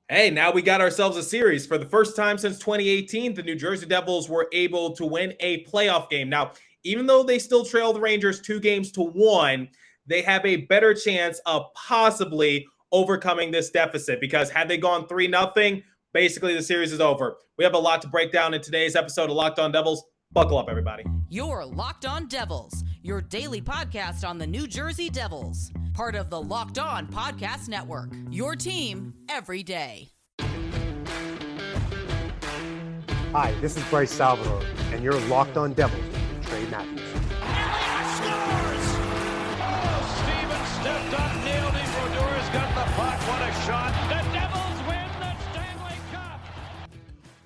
Hey, now we got ourselves a series. For the first time since 2018, the New Jersey Devils were able to win a playoff game. Now, even though they still trail the Rangers 2-1, they have a better chance of possibly overcoming this deficit because had they gone 3-0, basically the series is over. We have a lot to break down in today's episode of Locked On Devils. Buckle up, everybody. You're Locked On Devils, your daily podcast on the New Jersey Devils. Part of the Locked On Podcast Network, your team every day. Hi, this is Bryce Salvador, and you're Locked On Devils with Trey Matthews. Elliott scores! Oh, Stevens stepped up, nailed him. Brodor's got the puck. What a shot. The Devils win the Stanley Cup.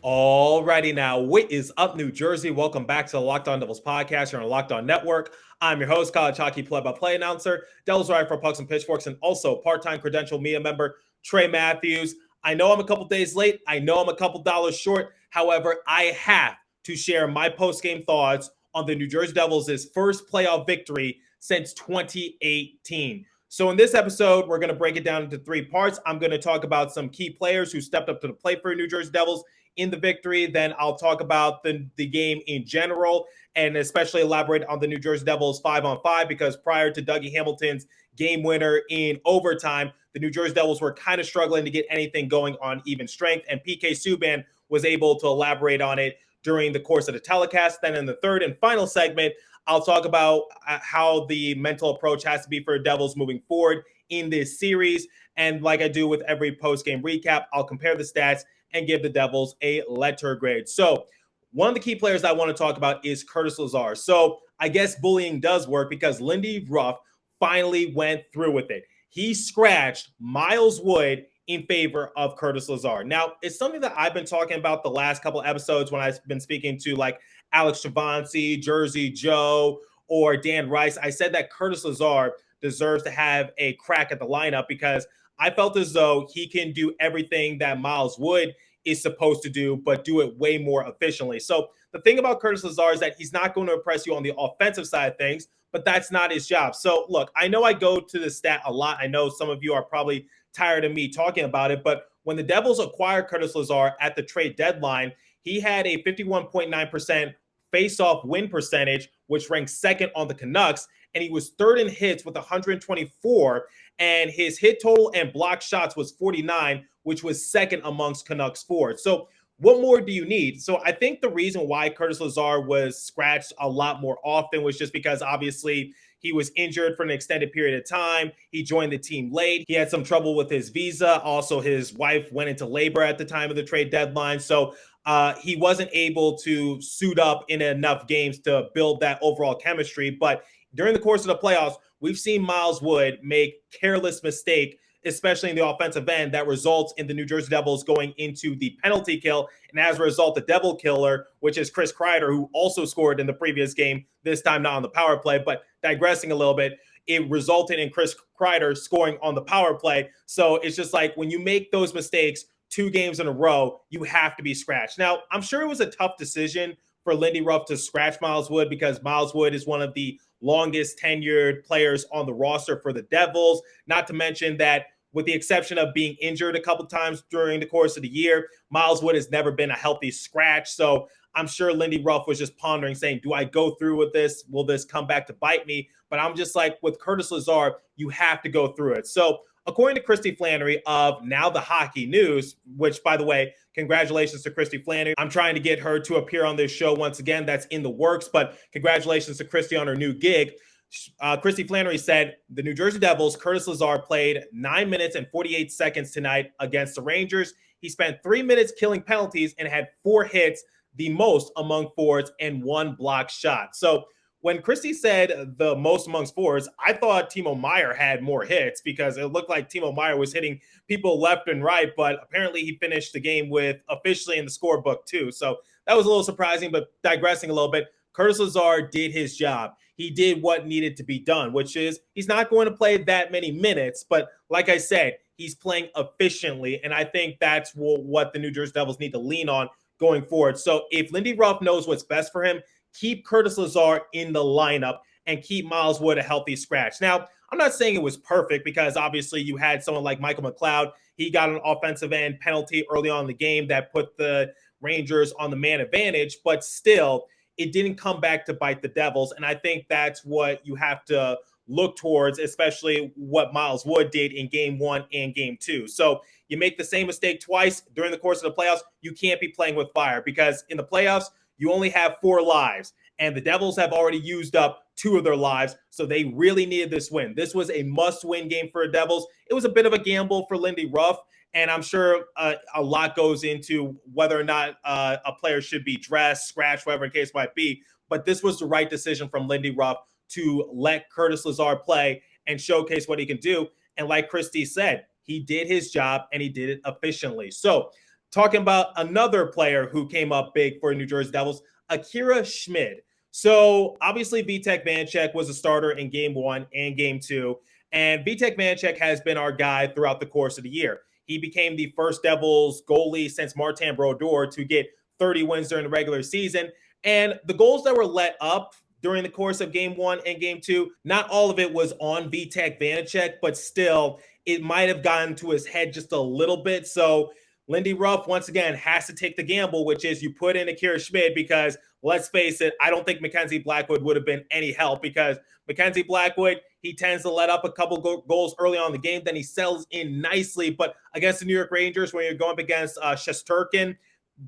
Alrighty now, what is up, New Jersey? Welcome back to the Locked On Devils podcast here on the Locked On Network. I'm your host, college hockey play-by-play announcer, Devils writer for Pucks and Pitchforks, and also part-time credential media member, Trey Matthews. I know I'm a couple days late. I know I'm a couple dollars short. However, I have to share my post-game thoughts on the New Jersey Devils' first playoff victory since 2018. So in this episode, we're going to break it down into three parts. I'm going to talk about some key players who stepped up to the plate for New Jersey Devils in the victory. Then I'll talk about the game in general and especially elaborate on the New Jersey Devils 5-on-5 because prior to Dougie Hamilton's game winner in overtime, the New Jersey Devils were kind of struggling to get anything going on even strength, and PK Subban was able to elaborate on it during the course of the telecast. Then in the third and final segment, I'll talk about how the mental approach has to be for the Devils moving forward in this series. And like I do with every post-game recap, I'll compare the stats and give the Devils a letter grade. So one of the key players I want to talk about is Curtis Lazar. So I guess bullying does work because Lindy Ruff finally went through with it. He scratched Miles Wood in favor of Curtis Lazar. Now, it's something that I've been talking about the last couple episodes when I've been speaking to like Alex Chavancy, Jersey Joe, or Dan Rice. I said that Curtis Lazar deserves to have a crack at the lineup because I felt as though he can do everything that Miles Wood is supposed to do, but do it way more efficiently. So the thing about Curtis Lazar is that he's not going to impress you on the offensive side of things, but that's not his job. So look, I know I go to the stat a lot. I know some of you are probably tired of me talking about it, but when the Devils acquired Curtis Lazar at the trade deadline, he had a 51.9% face-off win percentage, which ranks second on the Canucks, and he was third in hits with 124, and his hit total and block shots was 49, which was second amongst Canucks forwards. So what more do you need? So I think the reason why Curtis Lazar was scratched a lot more often was just because obviously he was injured for an extended period of time. He joined the team late. He had some trouble with his visa. Also, his wife went into labor at the time of the trade deadline. So he wasn't able to suit up in enough games to build that overall chemistry. But during the course of the playoffs, we've seen Miles Wood make careless mistake, especially in the offensive end, that results in the New Jersey Devils going into the penalty kill. And as a result, the Devil Killer, which is Chris Kreider, who also scored in the previous game, this time not on the power play, but digressing a little bit, it resulted in Chris Kreider scoring on the power play. So it's just like when you make those mistakes 2 games in a row, you have to be scratched. Now, I'm sure it was a tough decision for Lindy Ruff to scratch Miles Wood because Miles Wood is one of the longest tenured players on the roster for the Devils, not to mention that with the exception of being injured a couple times during the course of the year, Miles Wood has never been a healthy scratch. So I'm sure Lindy Ruff was just pondering, saying, do I go through with this? Will this come back to bite me? But I'm just like, with Curtis Lazar, you have to go through it. So according to Christy Flannery of Now the Hockey News, which, by the way, congratulations to Christy Flannery. I'm trying to get her to appear on this show once again. That's in the works, but congratulations to Christy on her new gig. Christy Flannery said the New Jersey Devils, Curtis Lazar, played 9 minutes and 48 seconds tonight against the Rangers. He spent 3 minutes killing penalties and had 4 hits, the most among forwards, and 1 block shot. So when Christy said the most amongst forwards, I thought Timo Meier had more hits because it looked like Timo Meier was hitting people left and right, but apparently he finished the game with officially in the scorebook too. So that was a little surprising, but digressing a little bit, Curtis Lazar did his job. He did what needed to be done, which is he's not going to play that many minutes, but like I said, he's playing efficiently, and I think that's what the New Jersey Devils need to lean on going forward. So if Lindy Ruff knows what's best for him, keep Curtis Lazar in the lineup and keep Miles Wood a healthy scratch. Now, I'm not saying it was perfect because obviously you had someone like Michael McLeod. He got an offensive end penalty early on in the game that put the Rangers on the man advantage, but still, it didn't come back to bite the Devils. And I think that's what you have to look towards, especially what Miles Wood did in game 1 and game 2. So you make the same mistake twice during the course of the playoffs, you can't be playing with fire because in the playoffs, you only have 4 lives. And the Devils have already used up 2 of their lives, so they really needed this win. This was a must-win game for the Devils. It was a bit of a gamble for Lindy Ruff, and I'm sure a lot goes into whether or not a player should be dressed, scratched, whatever the case might be. But this was the right decision from Lindy Ruff to let Curtis Lazar play and showcase what he can do. And like Christie said, he did his job, and he did it efficiently. So talking about another player who came up big for New Jersey Devils, Akira Schmid. So obviously Vitek Vanecek was a starter in game 1 and game 2. And Vitek Vanecek has been our guy throughout the course of the year. He became the first Devils goalie since Martin Brodeur to get 30 wins during the regular season. And the goals that were let up during the course of game 1 and game 2, not all of it was on Vitek Vanecek, but still it might have gotten to his head just a little bit. So Lindy Ruff, once again, has to take the gamble, which is you put in Akira Schmid because, let's face it, I don't think Mackenzie Blackwood would have been any help because Mackenzie Blackwood, he tends to let up a couple goals early on in the game, then he settles in nicely. But against the New York Rangers, when you're going up against Shesterkin,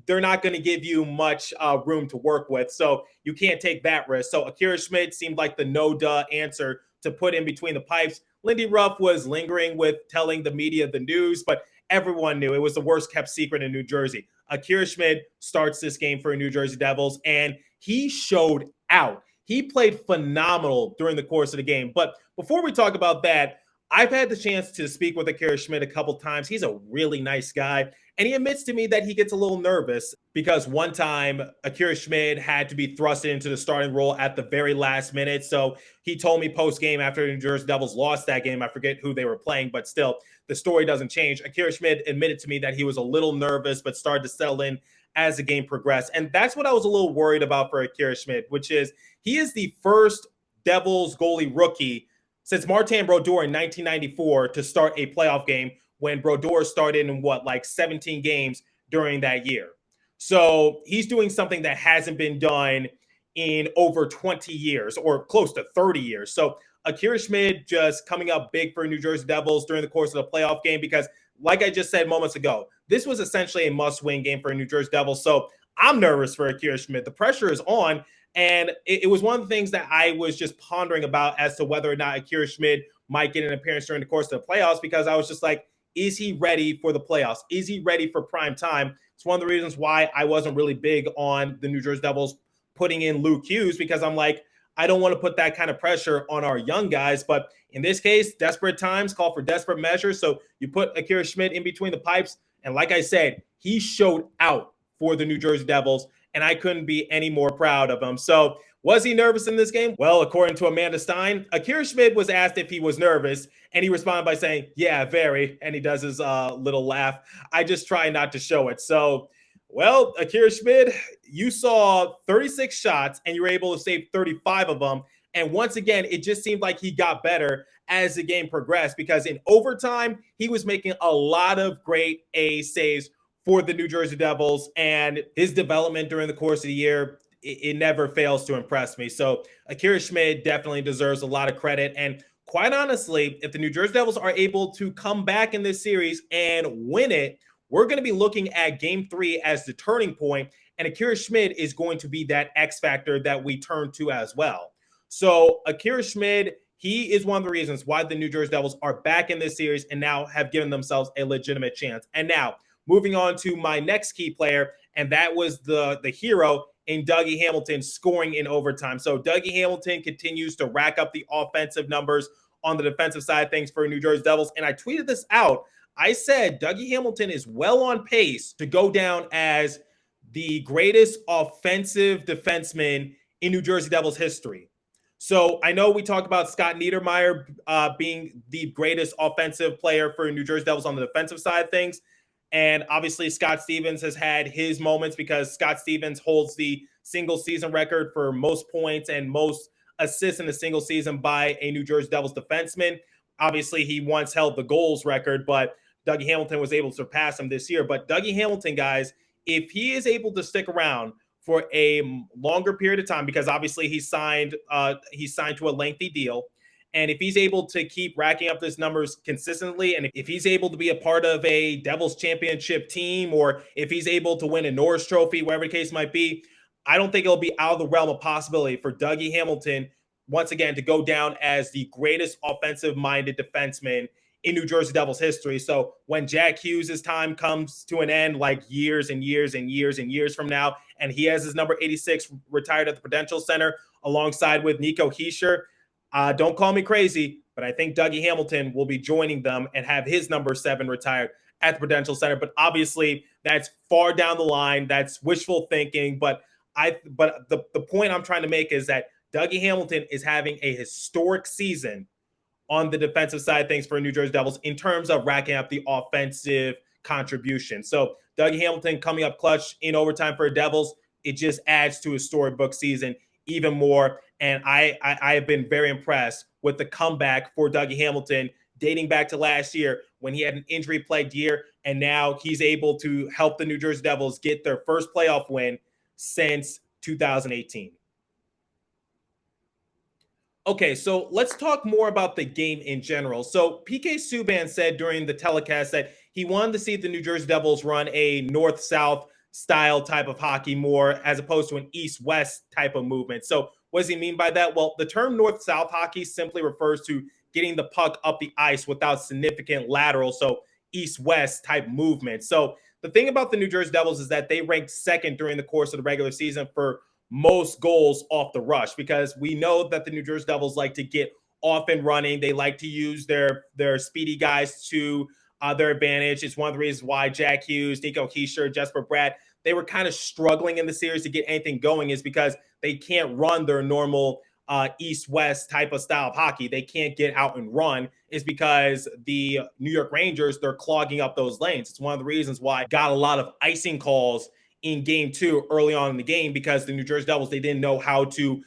they're not going to give you much room to work with. So you can't take that risk. So Akira Schmid seemed like the no-duh answer to put in between the pipes. Lindy Ruff was lingering with telling the media the news, but everyone knew it was the worst kept secret in New Jersey. Akira Schmid starts this game for New Jersey Devils, and he showed out. He played phenomenal during the course of the game. But before we talk about that, I've had the chance to speak with Akira Schmid a couple times. He's a really nice guy. And he admits to me that he gets a little nervous because one time Akira Schmid had to be thrusted into the starting role at the very last minute. So he told me post-game after the New Jersey Devils lost that game, I forget who they were playing, but still, the story doesn't change. Akira Schmid admitted to me that he was a little nervous, but started to settle in as the game progressed. And that's what I was a little worried about for Akira Schmid, which is he is the first Devils goalie rookie since Martin Brodeur in 1994 to start a playoff game when Brodeur started in 17 games during that year. So he's doing something that hasn't been done in over 20 years or close to 30 years. So Akira Schmid just coming up big for New Jersey Devils during the course of the playoff game because, like I just said moments ago, this was essentially a must-win game for New Jersey Devils. So I'm nervous for Akira Schmid. The pressure is on, and it was one of the things that I was just pondering about as to whether or not Akira Schmid might get an appearance during the course of the playoffs because I was just like, is he ready for the playoffs? Is he ready for prime time? It's one of the reasons why I wasn't really big on the New Jersey Devils putting in Luke Hughes because I'm like, I don't want to put that kind of pressure on our young guys. But in this case, desperate times call for desperate measures. So you put Akira Schmid in between the pipes. And like I said, he showed out for the New Jersey Devils, and I couldn't be any more proud of him. So was he nervous in this game? Well, according to Amanda Stein, Akira Schmid was asked if he was nervous, and he responded by saying, yeah, very. And he does his little laugh. I just try not to show it. So, well, Akira Schmid, you saw 36 shots, and you were able to save 35 of them. And once again, it just seemed like he got better as the game progressed because in overtime, he was making a lot of great A saves for the New Jersey Devils, and his development during the course of the year, it never fails to impress me. So Akira Schmid definitely deserves a lot of credit. And quite honestly, if the New Jersey Devils are able to come back in this series and win it, we're going to be looking at Game 3 as the turning point, and Akira Schmid is going to be that X factor that we turn to as well. So Akira Schmid, he is one of the reasons why the New Jersey Devils are back in this series and now have given themselves a legitimate chance. And now, moving on to my next key player, and that was the hero in Dougie Hamilton scoring in overtime. So Dougie Hamilton continues to rack up the offensive numbers on the defensive side of things for New Jersey Devils. And I tweeted this out. I said Dougie Hamilton is well on pace to go down as the greatest offensive defenseman in New Jersey Devils history. So I know we talked about Scott Niedermayer being the greatest offensive player for New Jersey Devils on the defensive side of things. And obviously, Scott Stevens has had his moments because Scott Stevens holds the single season record for most points and most assists in a single season by a New Jersey Devils defenseman. Obviously, he once held the goals record, but Dougie Hamilton was able to surpass him this year. But Dougie Hamilton, guys, if he is able to stick around for a longer period of time, because obviously he signed to a lengthy deal, and if he's able to keep racking up his numbers consistently, and if he's able to be a part of a Devils championship team, or if he's able to win a Norris Trophy, whatever the case might be, I don't think it'll be out of the realm of possibility for Dougie Hamilton once again to go down as the greatest offensive-minded defenseman in New Jersey Devils history. So when Jack Hughes' time comes to an end, like years and years and years and years from now, and he has his number 86 retired at the Prudential Center alongside with Nico Hischier, don't call me crazy, but I think Dougie Hamilton will be joining them and have his number 7 retired at the Prudential Center. But obviously, that's far down the line. That's wishful thinking. But the point I'm trying to make is that Dougie Hamilton is having a historic season on the defensive side of things for New Jersey Devils in terms of racking up the offensive contribution. So Dougie Hamilton coming up clutch in overtime for the Devils, it just adds to a storybook season even more. And I have been very impressed with the comeback for Dougie Hamilton dating back to last year when he had an injury-plagued year, and now he's able to help the New Jersey Devils get their first playoff win since 2018. Okay, so let's talk more about the game in general. So PK Subban said during the telecast that he wanted to see the New Jersey Devils run a north-south style type of hockey more as opposed to an east-west type of movement. So what does he mean by that? Well, the term north-south hockey simply refers to getting the puck up the ice without significant lateral, so east-west type movement. So the thing about the New Jersey Devils is that they ranked second during the course of the regular season for most goals off the rush, because we know that the New Jersey Devils like to get off and running. They like to use their speedy guys to their advantage. It's one of the reasons why Jack Hughes, Nico Hischier, Jesper Bratt, they were kind of struggling in the series to get anything going, is because they can't run their normal east-west type of style of hockey. They can't get out and run, is because the New York Rangers, they're clogging up those lanes. It's one of the reasons why I got a lot of icing calls in game 2 early on in the game, because the New Jersey Devils, they didn't know how to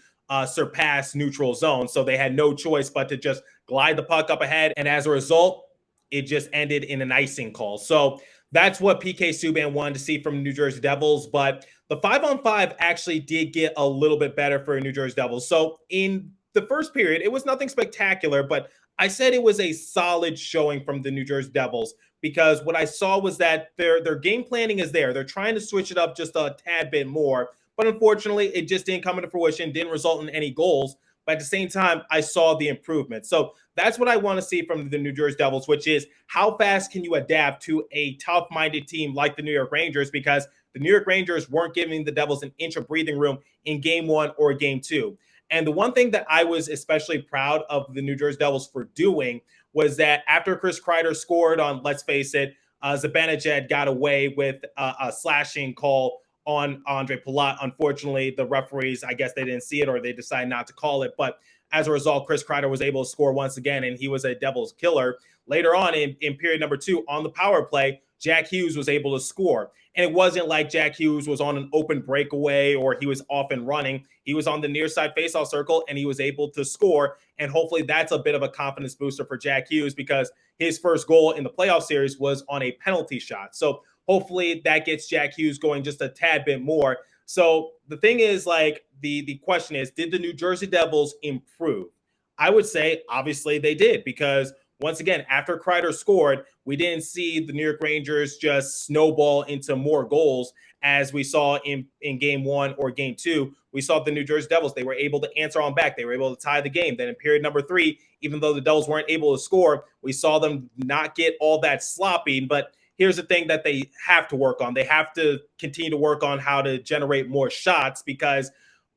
surpass neutral zone. So they had no choice but to just glide the puck up ahead. And as a result, it just ended in an icing call. So that's what PK Subban wanted to see from the New Jersey Devils. But the 5-on-5 actually did get a little bit better for New Jersey Devils. So in the first period, it was nothing spectacular, but I said it was a solid showing from the New Jersey Devils, because what I saw was that their game planning is there. They're trying to switch it up just a tad bit more, but unfortunately, it just didn't come into fruition, didn't result in any goals. But at the same time, I saw the improvement. So that's what I want to see from the New Jersey Devils, which is how fast can you adapt to a tough-minded team like the New York Rangers, because the New York Rangers weren't giving the Devils an inch of breathing room in game 1 or game 2. And the one thing that I was especially proud of the New Jersey Devils for doing was that after Chris Kreider scored on, let's face it, Zibanejad got away with a slashing call on Andre Palat. Unfortunately, the referees, I guess they didn't see it, or they decided not to call it. But as a result, Chris Kreider was able to score once again, and he was a Devils killer. Later on in period number 2, on the power play, Jack Hughes was able to score. And it wasn't like Jack Hughes was on an open breakaway or he was off and running. He was on the near side faceoff circle, and he was able to score. And hopefully that's a bit of a confidence booster for Jack Hughes, because his first goal in the playoff series was on a penalty shot. So hopefully that gets Jack Hughes going just a tad bit more. So the thing is, like, the question is, did the New Jersey Devils improve? I would say, obviously, they did, because once again, after Kreider scored, we didn't see the New York Rangers just snowball into more goals as we saw in game 1 or game 2. We saw the New Jersey Devils. They were able to answer on back. They were able to tie the game. Then in period number 3, even though the Devils weren't able to score, we saw them not get all that sloppy. But here's the thing that they have to work on. They have to continue to work on how to generate more shots, because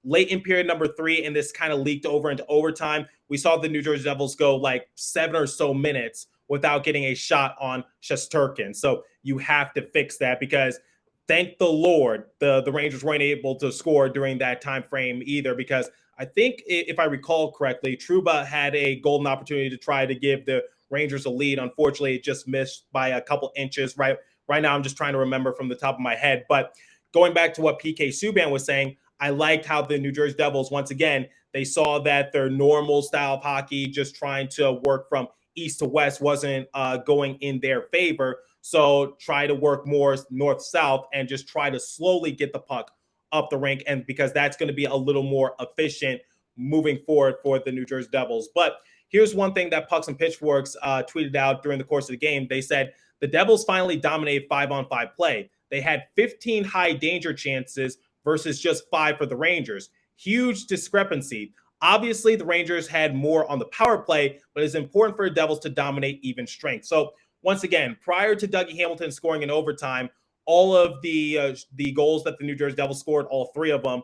late in period number 3, and this kind of leaked over into overtime, we saw the New Jersey Devils go like 7 or so minutes without getting a shot on Shesterkin. So you have to fix that, because thank the Lord the Rangers weren't able to score during that time frame either, because I think, if I recall correctly, Trouba had a golden opportunity to try to give the Rangers a lead. Unfortunately, it just missed by a couple inches. Right now, I'm just trying to remember from the top of my head. But going back to what PK Subban was saying, I liked how the New Jersey Devils, once again, they saw that their normal style of hockey, just trying to work from east to west, wasn't going in their favor. So try to work more north-south and just try to slowly get the puck up the rink, and because that's going to be a little more efficient moving forward for the New Jersey Devils. But here's one thing that Pucks and Pitchforks tweeted out during the course of the game. They said the Devils finally dominated 5-on-5 play. They had 15 high danger chances versus just 5 for the Rangers. Huge discrepancy. Obviously, the Rangers had more on the power play, but it's important for the Devils to dominate even strength. So once again, prior to Dougie Hamilton scoring in overtime, all of the goals that the New Jersey Devils scored, all 3 of them,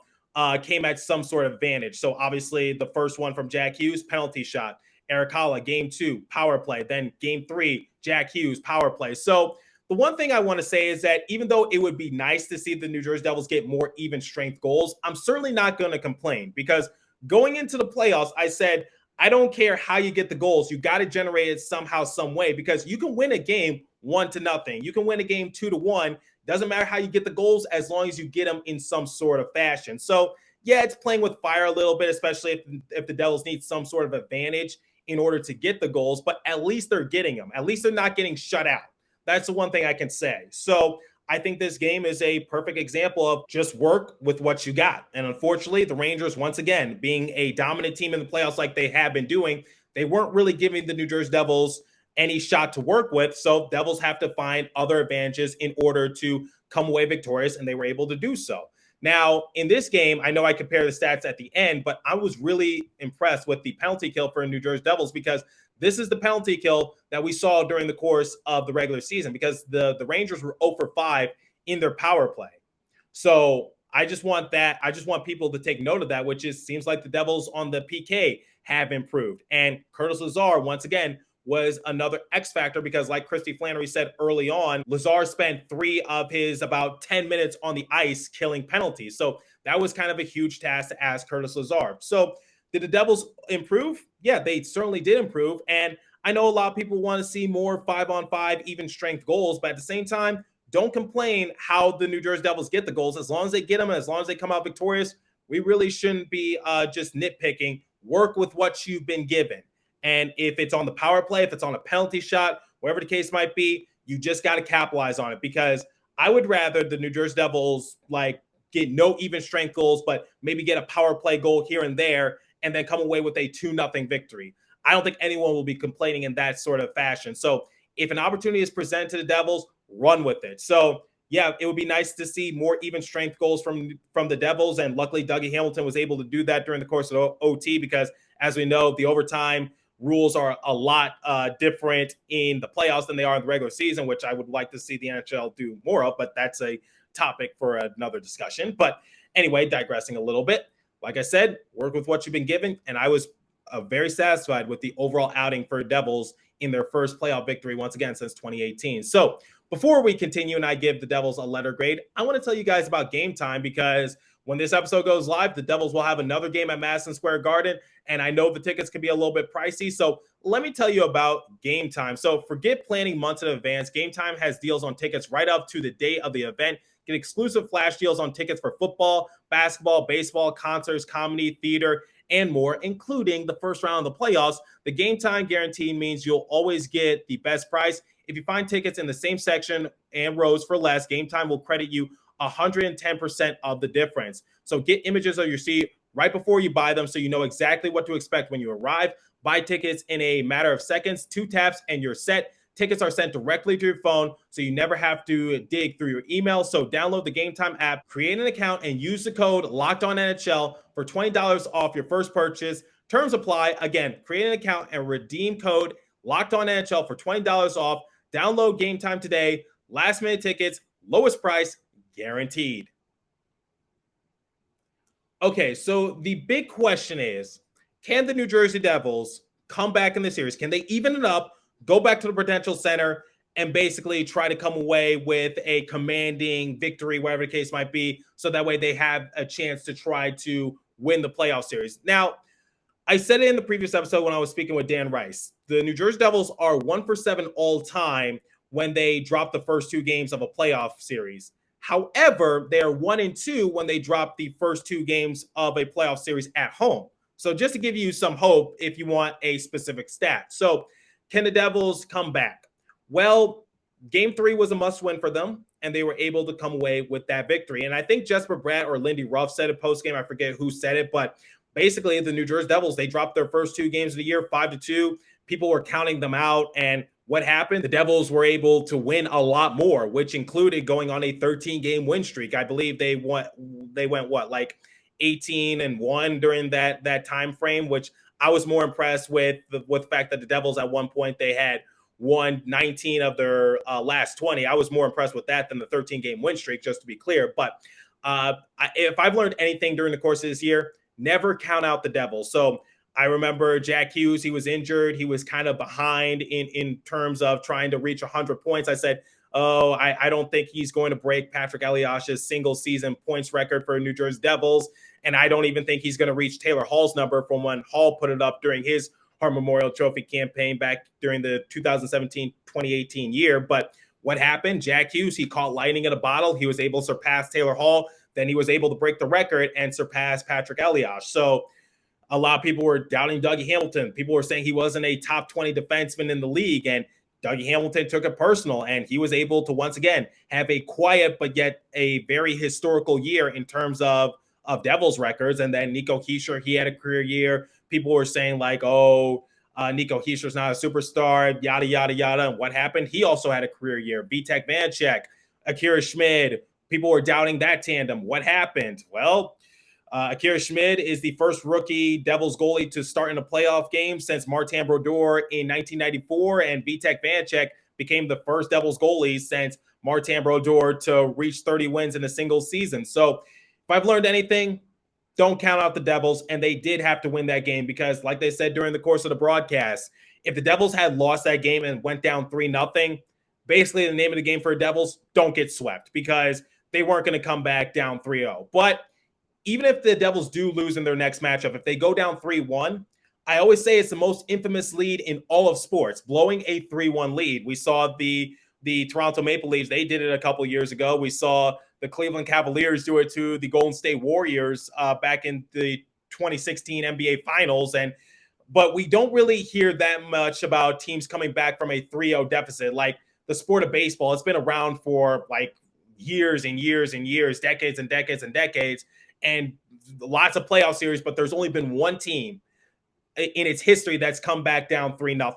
came at some sort of advantage. So obviously, the first one from Jack Hughes, penalty shot. Eric Holla, game 2, power play. Then game 3, Jack Hughes, power play. So the one thing I want to say is that even though it would be nice to see the New Jersey Devils get more even strength goals, I'm certainly not going to complain, because going into the playoffs, I said, I don't care how you get the goals. You got to generate it somehow, some way, because you can win a game 1-0. You can win a game 2-1. Doesn't matter how you get the goals as long as you get them in some sort of fashion. So yeah, it's playing with fire a little bit, especially if the Devils need some sort of advantage in order to get the goals, but at least they're getting them. At least they're not getting shut out. That's the one thing I can say. So I think this game is a perfect example of just work with what you got. And unfortunately, the Rangers, once again, being a dominant team in the playoffs like they have been doing, they weren't really giving the New Jersey Devils any shot to work with. So Devils have to find other advantages in order to come away victorious, and they were able to do so. Now, in this game, I know I compare the stats at the end, but I was really impressed with the penalty kill for New Jersey Devils, because this is the penalty kill that we saw during the course of the regular season, because the Rangers were 0 for 5 in their power play. So I just want people to take note of that, which seems like the Devils on the PK have improved. And Curtis Lazar, once again, was another X factor, because like Christy Flannery said early on, Lazar spent 3 of his about 10 minutes on the ice killing penalties. So that was kind of a huge task to ask Curtis Lazar. So did the Devils improve? Yeah, they certainly did improve. And I know a lot of people want to see more 5-on-5 even strength goals, but at the same time, don't complain how the New Jersey Devils get the goals. As long as they get them and as long as they come out victorious, we really shouldn't be just nitpicking. Work with what you've been given. And if it's on the power play, if it's on a penalty shot, whatever the case might be, you just got to capitalize on it, because I would rather the New Jersey Devils get no even strength goals, but maybe get a power play goal here and there and then come away with a 2-0 victory. I don't think anyone will be complaining in that sort of fashion. So if an opportunity is presented to the Devils, run with it. So yeah, it would be nice to see more even strength goals from the Devils. And luckily, Dougie Hamilton was able to do that during the course of OT, because as we know, the overtime rules are a lot different in the playoffs than they are in the regular season, which I would like to see the NHL do more of, but that's a topic for another discussion. But anyway, digressing a little bit, like I said, work with what you've been given, and I was very satisfied with the overall outing for Devils in their first playoff victory, once again, since 2018. So before we continue and I give the Devils a letter grade, I want to tell you guys about Game Time, because when this episode goes live, the Devils will have another game at Madison Square Garden, and I know the tickets can be a little bit pricey. So let me tell you about Game Time. So forget planning months in advance. Game Time has deals on tickets right up to the day of the event. Get exclusive flash deals on tickets for football, basketball, baseball, concerts, comedy, theater, and more, including the first round of the playoffs. The Game Time guarantee means you'll always get the best price. If you find tickets in the same section and rows for less, Game Time will credit you 110% of the difference. So get images of your seat right before you buy them, so you know exactly what to expect when you arrive. Buy tickets in a matter of seconds, 2 taps, and you're set. Tickets are sent directly to your phone, so you never have to dig through your email. So download the Game Time app, create an account, and use the code LOCKEDONNHL for $20 off your first purchase. Terms apply. Again, create an account and redeem code LOCKEDONNHL for $20 off. Download Game Time today. Last minute tickets, lowest price, guaranteed. Okay, so the big question is, can the New Jersey Devils come back in the series? Can they even it up, go back to the Prudential Center, and basically try to come away with a commanding victory, whatever the case might be, so that way they have a chance to try to win the playoff series? Now, I said it in the previous episode when I was speaking with Dan Rice. The New Jersey Devils are 1 for 7 all time when they drop the first 2 games of a playoff series. However, they are 1-2 when they drop the first 2 games of a playoff series at home. So just to give you some hope if you want a specific stat. So can the Devils come back? Well, game 3 was a must win for them, and they were able to come away with that victory. And I think Jesper Bratt or Lindy Ruff said it post game. I forget who said it, but basically the New Jersey Devils, they dropped their first 2 games of the year 5-2. People were counting them out. And what happened? The Devils were able to win a lot more, which included going on a 13-game win streak. I believe they went what, like 18-1 during that time frame, which I was more impressed with the fact that the Devils at one point they had won 19 of their last 20. I was more impressed with that than the 13-game win streak, just to be clear. But if I've learned anything during the course of this year, never count out the Devils. So I remember Jack Hughes, he was injured. He was kind of behind in terms of trying to reach 100 points. I said, I don't think he's going to break Patrick Eliash's single season points record for New Jersey Devils. And I don't even think he's going to reach Taylor Hall's number from when Hall put it up during his Hart Memorial Trophy campaign back during the 2017-2018 year. But what happened? Jack Hughes, he caught lightning in a bottle. He was able to surpass Taylor Hall. Then he was able to break the record and surpass Patrick Elias. So a lot of people were doubting Dougie Hamilton. People were saying he wasn't a top 20 defenseman in the league. And Dougie Hamilton took it personal, and he was able to once again have a quiet but yet a very historical year in terms of Devils records. And then Nico Hischier, he had a career year. People were saying like, Nico Hischier's not a superstar, yada, yada, yada. And what happened? He also had a career year. Vitek Vanecek, Akira Schmid, people were doubting that tandem. What happened? Well, Akira Schmid is the first rookie Devils goalie to start in a playoff game since Martin Brodeur in 1994, and Vitek Vanecek became the first Devils goalie since Martin Brodeur to reach 30 wins in a single season. So if I've learned anything, don't count out the Devils, and they did have to win that game because, like they said during the course of the broadcast, if the Devils had lost that game and went down 3-0, basically the name of the game for the Devils, don't get swept because they weren't going to come back down 3-0. But even if the Devils do lose in their next matchup, if they go down 3-1, I always say it's the most infamous lead in all of sports, blowing a 3-1 lead. We saw the Toronto Maple Leafs. They did it a couple years ago. We saw the Cleveland Cavaliers do it to the Golden State Warriors back in the 2016 NBA Finals. But we don't really hear that much about teams coming back from a 3-0 deficit. Like the sport of baseball, it's been around for like years and years and years, decades and decades and decades. And lots of playoff series, but there's only been one team in its history that's come back down 3-0.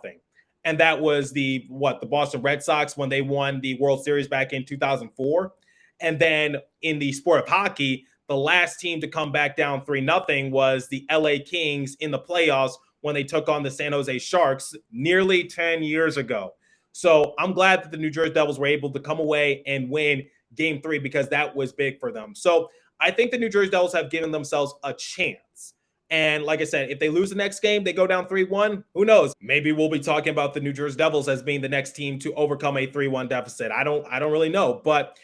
And that was the Boston Red Sox when they won the World Series back in 2004. And then in the sport of hockey, the last team to come back down 3-0 was the LA Kings in the playoffs when they took on the San Jose Sharks nearly 10 years ago. So I'm glad that the New Jersey Devils were able to come away and win Game 3 because that was big for them. So I think the New Jersey Devils have given themselves a chance. And like I said, if they lose the next game, they go down 3-1, who knows? Maybe we'll be talking about the New Jersey Devils as being the next team to overcome a 3-1 deficit. I don't really know, but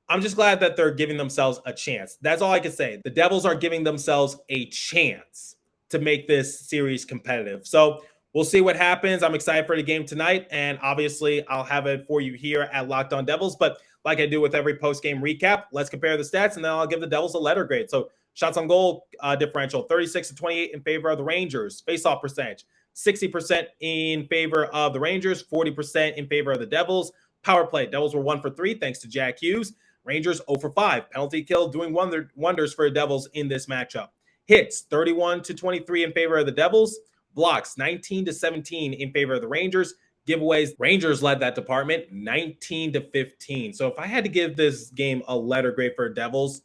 I'm just glad that they're giving themselves a chance. That's all I can say. The Devils are giving themselves a chance to make this series competitive. So we'll see what happens. I'm excited for the game tonight, and obviously I'll have it for you here at Locked On Devils. But like I do with every post-game recap, let's compare the stats, and then I'll give the Devils a letter grade. So shots on goal differential, 36-28 in favor of the Rangers. Face-off percentage, 60% in favor of the Rangers, 40% in favor of the Devils. Power play, Devils were 1 for 3 thanks to Jack Hughes. Rangers 0 for 5. Penalty kill doing wonders for the Devils in this matchup. Hits, 31-23 in favor of the Devils. Blocks, 19-17 in favor of the Rangers. Giveaways, Rangers led that department 19-15. So if I had to give this game a letter grade for Devils,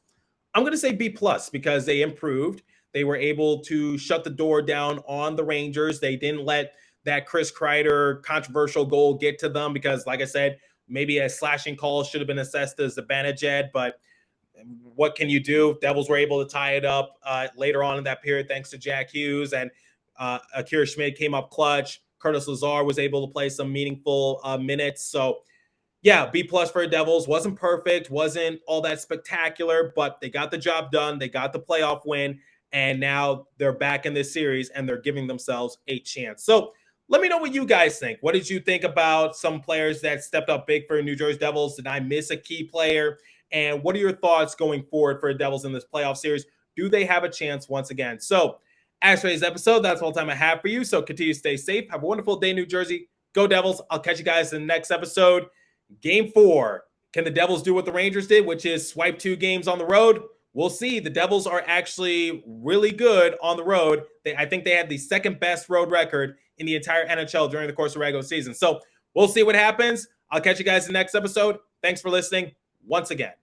I'm going to say B+ because they improved. They were able to shut the door down on the Rangers. They didn't let that Chris Kreider controversial goal get to them because, like I said, maybe a slashing call should have been assessed as a Banajed, but what can you do? Devils were able to tie it up later on in that period thanks to Jack Hughes, and Akira Schmid came up clutch. Curtis Lazar was able to play some meaningful minutes. So, yeah, B+ for the Devils. Wasn't perfect, wasn't all that spectacular, but they got the job done. They got the playoff win, and now they're back in this series, and they're giving themselves a chance. So Let me know what you guys think. What did you think about some players that stepped up big for New Jersey Devils? Did I miss a key player? And what are your thoughts going forward for the Devils in this playoff series? Do they have a chance once again? So, as for today's episode, that's all the time I have for you. So continue to stay safe. Have a wonderful day, New Jersey. Go Devils. I'll catch you guys in the next episode. Game 4. Can the Devils do what the Rangers did, which is swipe 2 games on the road? We'll see. The Devils are actually really good on the road. I think they had the second best road record in the entire NHL during the course of the regular season. So we'll see what happens. I'll catch you guys in the next episode. Thanks for listening once again.